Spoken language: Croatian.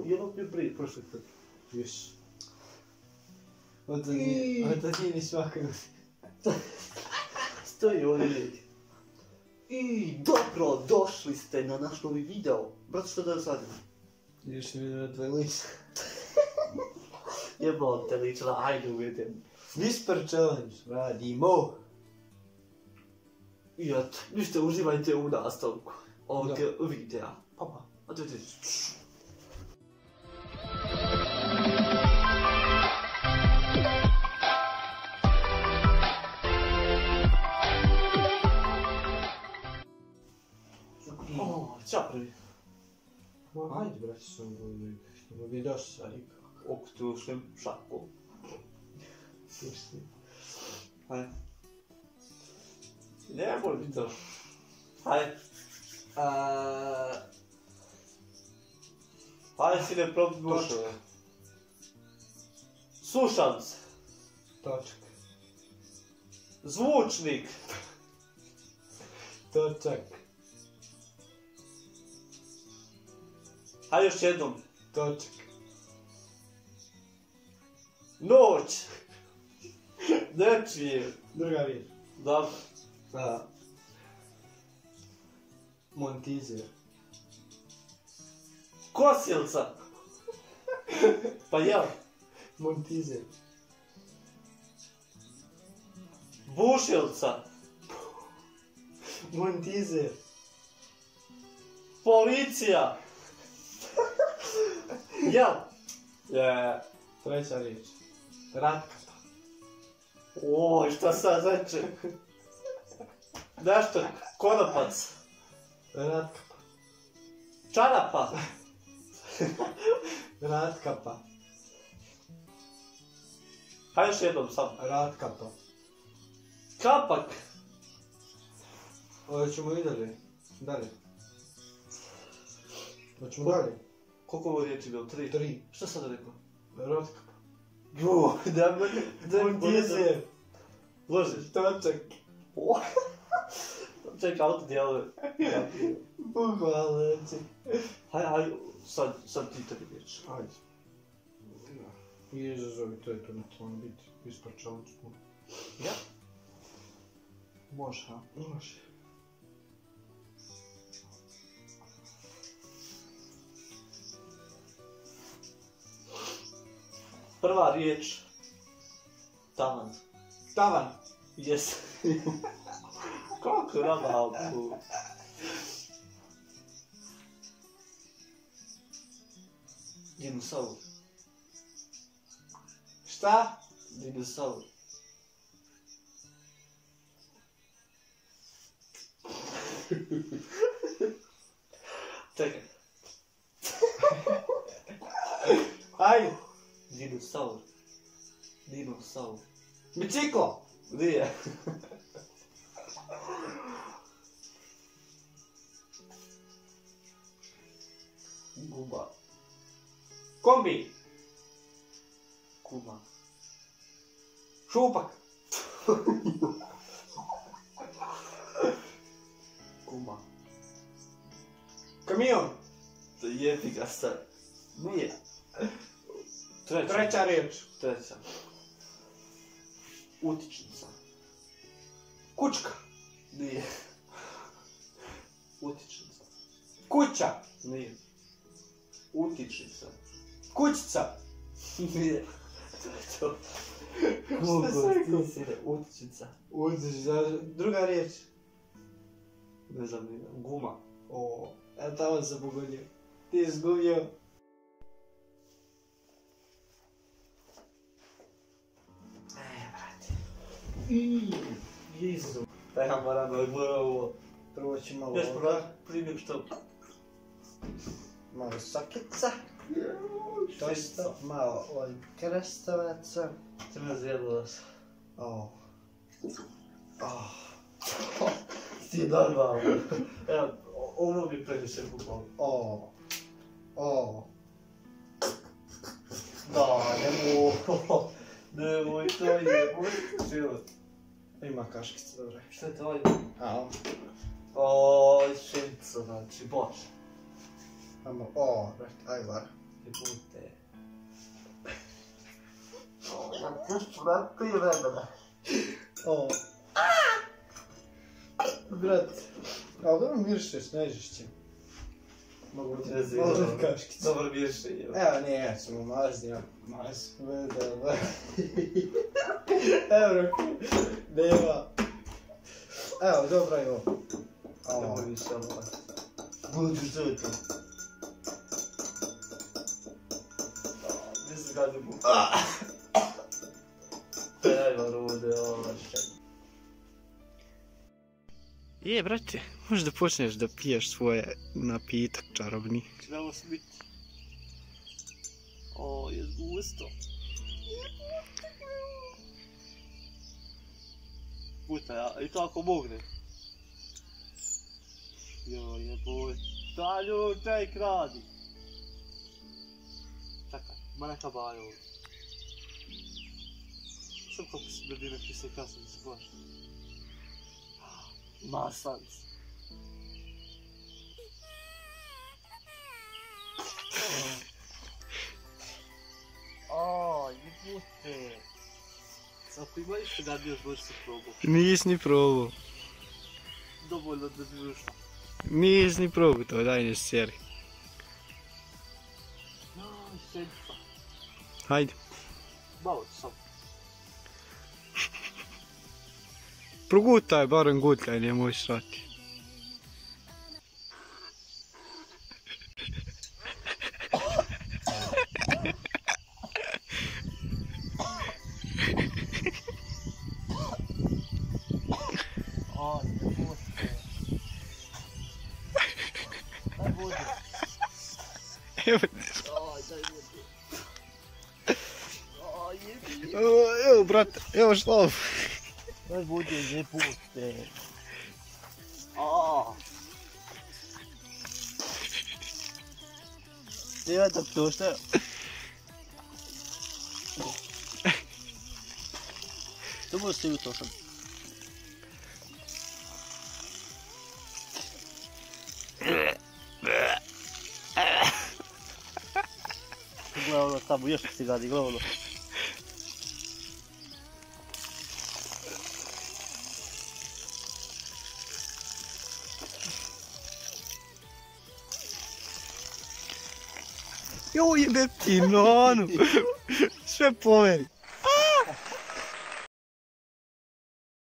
i ono mi prije prošli put. Još. Od to nije ni smakano. Stoji ovdje neki. I dobro, došli ste na naš novi video. Brate, što da radimo? Još mi na tvoj lič. Jebao te ličila, ajde uvedem. Whisper challenge, radimo. I eto, ništa, uživajte u nastavku ovog videa. Pa. A to je Ćao prvi. Hajde, brati, sam bolje. Što bi došao, nikako. Oktušnem šakom. Hajde. Ne mora biti to. Hajde. Hajde si ne probi bušove. Slušalice. Točak. Zvučnik. Točak. Hajde još jednom. Točak. Noć. Nečije. Druga riječ. Dobro. Montizer. Kosilca. Pa jel? Montizer. Bušilca. Montizer. Policija. Jel? Treća riječ. Ratkapa. Oj, šta sad znači? Nešto, konopac. Ratkapa. Čarapa. Ratkapa. Hajde još jednom sam. Ratkapa. Kapak. Hoćemo i dalje. Dalje. Hoćemo dalje. Koliko ovo riječi bilo? 3? 3. Šta sad rekao? Ratkapa. Jo, da me... Montizer. Ložiš? Točak. Čekaj, auto djeluje. Bukvalno, znači. Hajde, sad ti tebi riječ. Ajde. I izazovi, to je to na tvojom biti. Ispračavam ću. Ja? Može, ha? Može. Prva riječ. Tavan. Tavan. Jes. Kako je nabavku? Dinosaur. Šta? Dinosaur. Čekaj. Ajde. Dinosaur. Dinosaur. Biciklo. Nije. Guma. Kombi. Kuma. Šupak. Kuma. Kamion. Jebi ga sad. Nije. Treća riječ. Treća. Utičnica. Kučka. Nije. Utičnica. Kuća. Nije. Utičnica. Kućica. Nije. To je to. Šta si rekao? Utičnica. Druga riječ. Ne znam, nije. Guma. O, tamo sam pogodio. Ti je izgubio. Jezu. Daj nam marano, gledaj ovo. Prvo ću malo Još ovoga. primim što... Malo sakica. Dosta. Malo od krestavaca. Ti me zjedila se. Ti normalno. Evo, ovo mi previše bukvalno. Da, nemoj to je, život. Ima kaškica, dobro. Šta je to ovaj? Ao. Oj, šenica, znači, boč. Ajvar. Jebute. Prije vremena. O. Brat. A dobro mirišeš, ne žešće. Mogu ti razvijeti kaškicu. Dobro mišljenje. Evo nije, ja ćemo mazni, Evo, nema. Evo, dobro je ovo. Dobro više ovo. Budi žuto. Gdje se gade buka? Evo rude, ovo šaj. Brate, možeš da počneš da piješ svoje napitak čarobni. Trebamo se biti. O, je gusto. Puta, ja, i to ako mogne. Jo, jeboj. Talju, taj kradi. Čekaj, ma neka baja ovdje. Sam kako se brdine pisao kasno da se boš. Masans. O, jebute. Ako ima ište da bi još bolje se probao. Nis ni probao. Dovoljno da bi ušlo. Nis ni probao to, daj ne sjeri. Joj, šeđica. Hajde. Malo ću sam. Progutaj, barem gutaj, nemoj srati. O, jebute. Daj vode. Evo, Oj, daj vode. O, jebi. evo brate, evo šlov. Daj vode, jebute. O. Treba da plošta. To može se to sad. Gledaj ono tamo, još ti gadi, gledaj ono. Joj, jebe ti nonu. Sve poveri.